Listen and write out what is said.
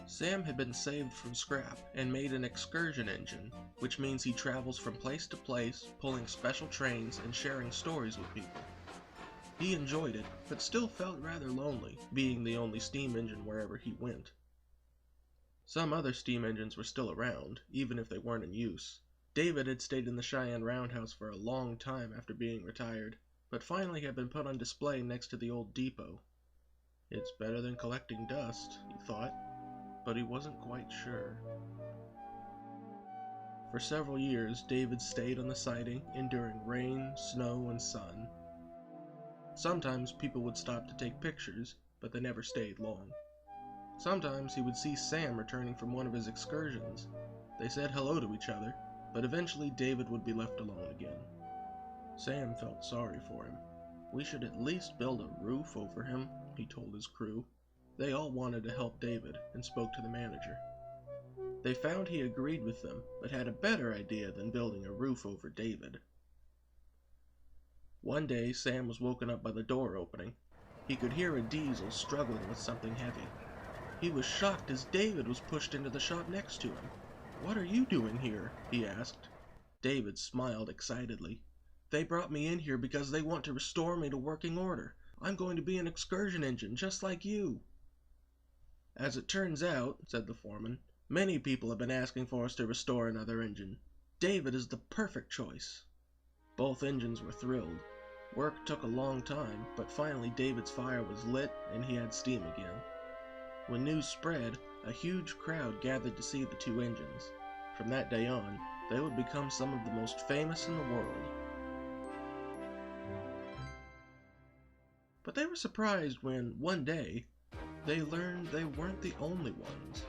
Sam had been saved from scrap and made an excursion engine, which means he travels from place to place, pulling special trains and sharing stories with people. He enjoyed it, but still felt rather lonely, being the only steam engine wherever he went. Some other steam engines were still around, even if they weren't in use. David had stayed in the Cheyenne roundhouse for a long time after being retired, but finally had been put on display next to the old depot. It's better than collecting dust, he thought, but he wasn't quite sure. For several years, David stayed on the siding, enduring rain, snow, and sun. Sometimes people would stop to take pictures, but they never stayed long. Sometimes he would see Sam returning from one of his excursions. They said hello to each other, but eventually David would be left alone again. Sam felt sorry for him. "We should at least build a roof over him," he told his crew. They all wanted to help David and spoke to the manager. They found he agreed with them, but had a better idea than building a roof over David. One day, Sam was woken up by the door opening. He could hear a diesel struggling with something heavy. He was shocked as David was pushed into the shop next to him. "What are you doing here?" he asked. David smiled excitedly. "They brought me in here because they want to restore me to working order. I'm going to be an excursion engine, just like you." "As it turns out," said the foreman, "many people have been asking for us to restore another engine. David is the perfect choice." Both engines were thrilled. Work took a long time, but finally David's fire was lit and he had steam again. When news spread, a huge crowd gathered to see the two engines. From that day on, they would become some of the most famous in the world. But they were surprised when, one day, they learned they weren't the only ones.